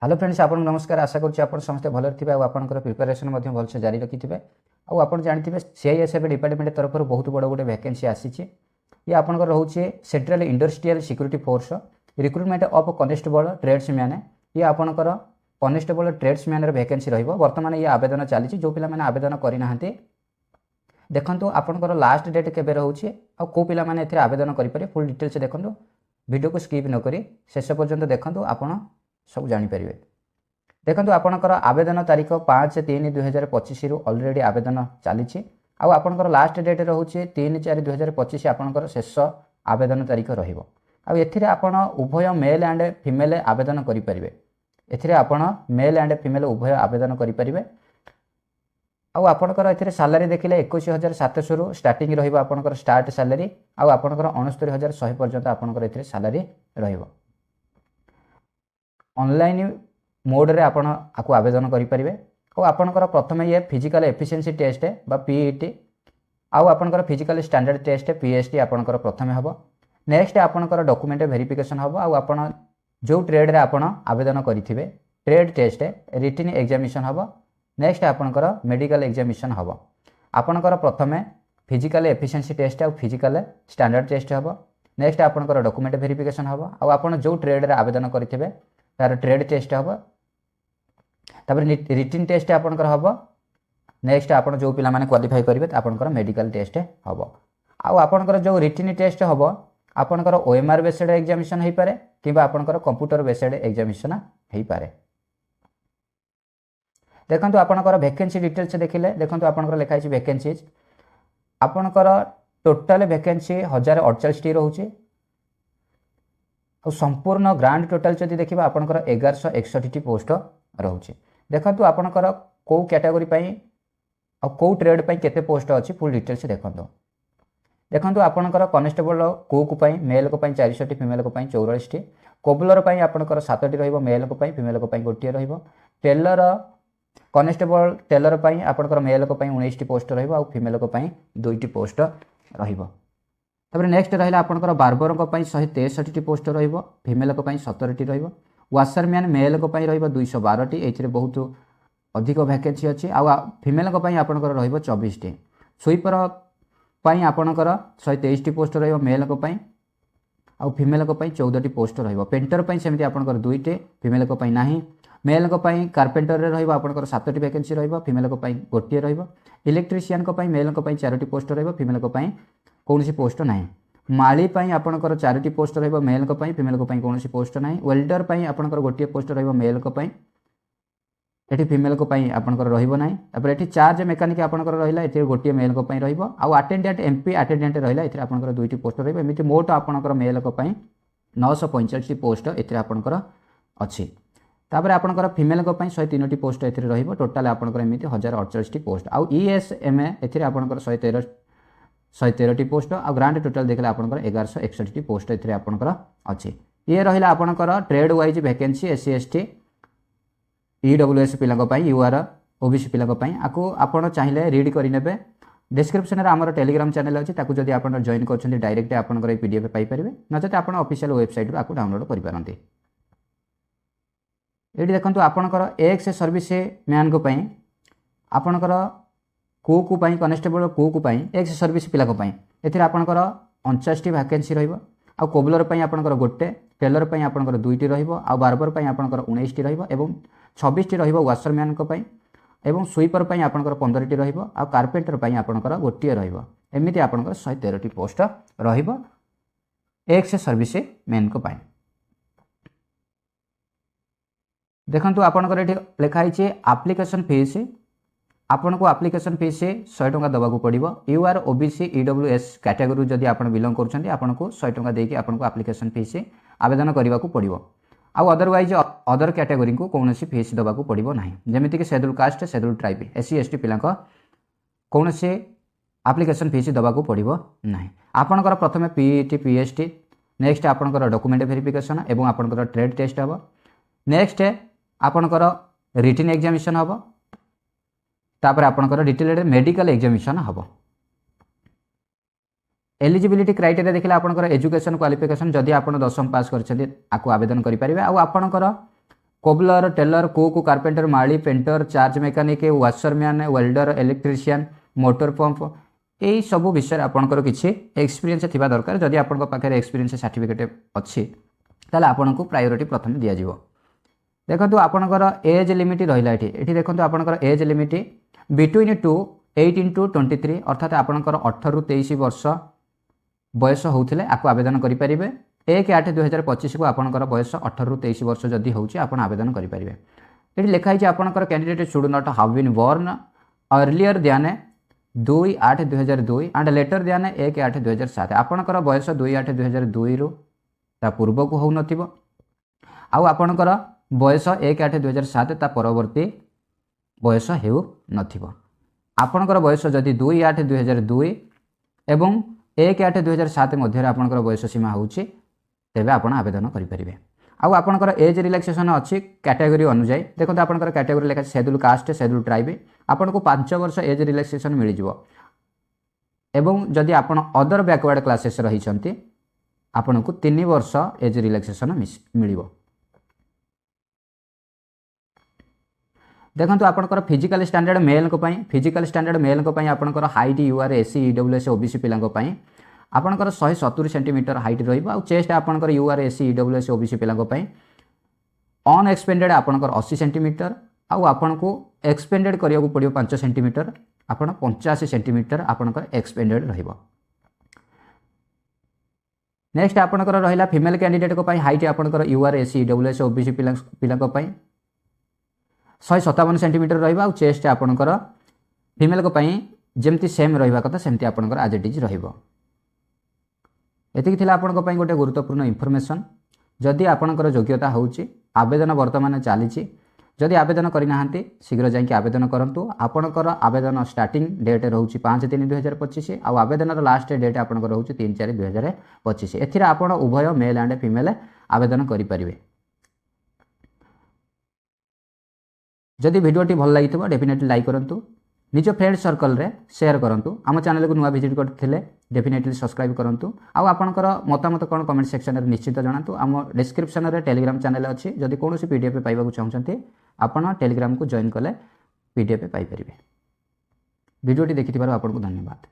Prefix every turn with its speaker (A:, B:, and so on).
A: Hello friends, आपन नमस्कार। आशा करूँ आप समस्त भले थे और आपंकर प्रिपेरेसन भलसे जारी रखि थे। आप जानते सीआईएसएफ डिपार्टमेंट तरफ बहुत बड़ गोटे वैकेंसी आसी। ये आपंकर रोचे central industrial security force recruitment of constable tradesman. ये आपंकर कनेस्टेबल ट्रेड्समैन वैकेंसी बर्तमान ये आवेदन चली। जो पिला माने आवेदन करना देखो आपंकर लास्ट डेट केबे रोचे और कौ पिला माने एथिरे आवेदन करें फुल डिटेल्स देखो। वीडियो को स्किप न करी शेष पर्यंत देखो आपण सब जापर। देखो आपंकर आवेदन तारीख 5/3/2025 रु अलरेडी आवेदन चली। आपंकर लास्ट डेट रोचे 3/4/2025 आपंकर शेष आवेदन तारीख रही। आपण उभय मेल एंड फीमेल आवेदन करेंगे। एथिरे आपण मेल एंड फीमेल उभय आवेदन करेंगे। आपंकर ए सालारी देखिले 21,700 रु स्टार्टिंग रहिबो आपंकर स्टार्ट सालारी। आपंकर 69,100 पर्यंत आपंकर एथिरे सालारी रहिबो। ऑनलाइन मोड रे आपण आकु आवेदन करेंगे। और आपंकर प्रथम ये फिजिकल एफिशिएंसी टेस्ट बा पीईटी आउ आपंकर फिजिकल स्टैंडर्ड टेस्ट पीएसटी आपंकर प्रथम हम। नेक्स्ट आपंकर डॉक्यूमेंट वेरिफिकेशन हम। आपन जो ट्रेड रे आपण आवेदन करेंगे ट्रेड टेस्ट रिटन एग्जामिनेशन हम। नेक्स्ट आपंकर मेडिकल एग्जामिनेशन हम। आपंकर प्रथम फिजिकल एफिशिएंसी टेस्ट और फिजिकल स्टैंडर्ड टेस्ट हम। नेक्स्ट आपंकर डॉक्यूमेंट वेरिफिकेशन हम। और आपन जो ट्रेड रे आवेदन करेंगे तार ट्रेड टेस्ट हम। तापर रिटन टेस्ट आपंकर हम। नेक्स्ट आपन जो पिला माने क्वालिफाई करेंगे आपंकर मेडिकल टेस्ट हम। आपंकर जो रिटन टेस्ट हम आपंकर ओएमआर बेस्ड एग्जामिनेशन हो पारे कि आपंकर कंप्यूटर बेस्ड एग्जामिनेशन हो पारे। देखो आपंकर वैकेंसी डिटेल्स देखिले देखो आपंकर लिखाई वैकेंसीज आपंकर टोटाल वैकेंसी 1048 टी रोचे। संपूर्ण ग्रांड टोटाल जदि देखा आपंकर 1161 टी पोस्ट रोचे। देखो आपंकर कौ कैटेगोरी और कौ ट्रेड केते पोस्ट अच्छी फुल डिटेल्स देखो। देखो आपंकर कनेस्टेबल कुक मेल को 400 टी फीमेल को 44 टी। कोबलर आपंकर 7 टी रहिबो मेल को फीमेल को गोटे रहिबो। टेलर कनेस्टेबल टेलर आपंकर मेल को 19 टी पोस्ट रहिबो और फीमेल को 2 टी पोस्ट रहिबो। तबरे नेक्स्ट रहिला आपंकर बार्बर को 163 टी पोस्ट रहिबो फीमेल को 17 टी रहिबो। वाशरमैन मेल को रहिबो 212 टी। एथिरे बहुत अधिक वैकेंसी अच्छी। फीमेल को आपंकर रहिबो 24 टी। स्वीपर आपंकर 123 टी पोस्ट रहिबो मेल को आउ फीमेल को 14 टी पोस्ट रहिबो। पेंटर सेमती आपंकर 2 टी फीमेल को नाही। मेल को कार्पेंटर रे रहिबो आपंकर 7 टी वैकेंसी रहिबो फीमेल को गोटे रहिबो। इलेक्ट्रीशियन को मेल को 4 टी पोस्ट रहिबो फीमेल को कौन पोस्ट नाही। माली आपंकर 4 टी पोस्ट रहिबो मेल को फीमेल को कौन पोस्ट नाही। वेल्डर आपंकर गोटे पोस्ट रहिबो मेल को एटी फीमेल को आपंकर रहिबो नाही। तापर एटी चार्ज मेकानिक आपंकर रहिला एटी गोटे मेल को रहिबो। आ अटेंडेंट एमपी अटेंडेंट रहिला एटी आपंकर 2 टी पोस्ट रहिबो। एमिति मोट आपंकर मेल को 945 टी पोस्ट एटी आपंकर अछि। तापर आपंकर फीमेल को 103 टी पोस्ट एथिरे रहिबो। टोटल आपंकर एमिति 1048 टी पोस्ट। आउ ईएसएमए एथिरे आपंकर 113 टी पोस्ट। आ ग्रांड टोटल देखले आपंकर 1161 टी पोस्ट एथिरे आपंकर अछि। ये रहिला आपंकर trade wise vacancy SC ST EWS पिला यूआर ओबीसी पिला आपको आपड़ चाहिए रीड करेंगे। डिस्क्रिप्शन में आम टेलीग्राम चैनल अच्छी जब आप जॉइन कर डायरेक्ट आपंकर पीडीएफ पाइपर नचेत आप ऑफिशियल वेबसाइट आपको डाउनलोड करेंगे। ये देखो आपंकर एक्स सर्विस मैन को आपंकर cook constable cook ex service पिला एथिरे आपंकर 49 टी वैकेंसी रहिबो। आ कोबलर आपंकर गोटे टेलर आपंकर 2 टी रहिबो। आ बार्बर आपंकर 19 टी रहिबो एवं 26 टी रहिबो वाशरमैन को एवं स्वीपर आपंकर 15 टी रहिबो। आ कार्पेंटर आपंकर गोटे रहिबो। एमिति आपंकर 113 टी पोस्ट रहिबो एक्स सर्विस मैन को देखंतु आपनकर एठी लिखाई छे एप्लिकेशन फीस। आपन को एप्लिकेशन फीस 100 टका दबाकू पड़िबो। यूआर ओबीसी ईडब्ल्यूएस कैटेगरी जदि आपन बिलोंग करछन्ती आपन को 100 टका देकी आपन को एप्लिकेशन फीस आवेदन करबा को पड़िबो। आ अदरवाइज अदर कैटेगरी को कोनोसी फीस दबाकू पड़िबो नाही। जेमिति कि schedule caste schedule tribe SC ST पिला को कोनोसी एप्लिकेशन फीस दबाकू पड़िबो नाही। आपनकर प्रथमे पीईटी पीएसटी नेक्स्ट आपनकर डॉक्यूमेंट वेरिफिकेशन एवं आपनकर ट्रेड टेस्ट हबो। नेक्स्ट आपनकर रिटन एग्जामिनेशन हबो। तापर आपनकर डिटेल्ड मेडिकल एग्जामिनेशन हबो। एलिजिबिलिटी क्राइटेरिया देखिले आपनकर एजुकेशन क्वालिफिकेशन जदि आपण 10th पास करछथि आकु आवेदन करि परिबे। आ आपनकर कोबलर टेलर कुक कार्पेंटर माली painter charge mechanic washerman welder electrician motor pump यही सब विषय आपंकर किसी एक्सपीरियंस थी दरकार जदि आप एक्सपीरियंस सर्टिफिकेट अच्छी ताले आपन को प्रायोरिटी प्रथम दि जाव। देखो आपंकर एज लिमिट रहा ये देखो आपंकर एज लिमिट बिटवीन 18 to 23 अर्थात आपंकर 18 ରୁ 23 वर्ष बयस होते आपको आवेदन करेंगे। 1/8/2025 को आपंकर बयस 18 ରୁ 23 वर्ष जदि होची आपण आवेदन करेंगे। ये लिखाई आपंकर candidate should not have been born earlier than 2/8/2002 and later than 1/8/2007 आपंकर बयस 2/8/2002 रु ता पूर्व को हो नथिबो आउ आपंकर बयस 1/8/2007 ता परवर्ती बयस हेउ नथिबो। आपणकर बयस जदि 2/8/2002 एवं 1/8/2007 मध्य आपणकर बयस सीमा होची तेबे आपण आवेदन करेंगे। आउ आपणकर एज रिलैक्सेशन अच्छी कैटेगरी अनुसार देखो आपणकर कैटेगरी लिखा शेड्यूल कास्ट शेड्यूल ट्राइब आपन को 5 वर्ष एज रिलैक्सेशन मिल जिवो एवं जदि आपण अदर बैकवर्ड क्लासेस रही आपन को 3 वर्ष एज रिलैक्सेशन मिलिवो। देखो आपंकर फिजिकल स्टैंडर्ड मेल को फिजिकल स्टैंडर्ड मेल को आपंकर height UR SC EWS OBC पिलांको आपंकर 170 सेंटीमीटर हाइट रहिबो आ चेस्ट आपंकर यूआर एससी ईडब्ल्यूएस ओबीसी पिलांको अनएक्सपेंडेड आपंकर 80 सेंटीमीटर आपन को एक्सपेंडेड करिया को पड़ियो 5 सेंटीमीटर आपन 85 सेंटीमीटर आपंकर एक्सपेंडेड रहिबो। नेक्स्ट आपंकर रहिला फीमेल कैंडिडेट को हाइट आपंकर यूआर एससी ईडब्ल्यूएस ओबीसी पिलांको 157 सेंटीमीटर रहिबा चेस्ट आपंकर फीमेल को जमती सेम रहिबा कथा सेमती आपंकर आज इट इज रहिबो। एतिक थिला आपनको पई गोटे गुरुत्वपूर्ण इनफॉरमेशन जदि आपंकर योग्यता होची आवेदन वर्तमान चली जदि आवेदन करना शीघ्र जाकि आवेदन करूँ। आपंकर आवेदन स्टार्टिंग डेट रोचे 5/3/2025 आउ आवेदन लास्ट डेट आपंकर रोचे 3/4/2025 एथिर आपण उभय मेल एंड फीमेल आवेदन करेंगे। जदि वीडियोटी भल लगी डेफिनेटली लाइक करूँ निज फ्रेंड सर्कल रे शेयर करूँ आम चैनल को नुआ विजिट करते डेफिनेटली सब्सक्राइब करूँ आउ आपंकर मतामत कौन कमेंट सेक्शन में निश्चित जनातु आम डिस्क्रिप्शन में टेलीग्राम चैनल अच्छी जदि कौन पीडीएफ पाइबा चाहते आपन टेलीग्राम को जॉइन कले पीडीएफ पाइपर। वीडियोटी देखि आपको धन्यवाद।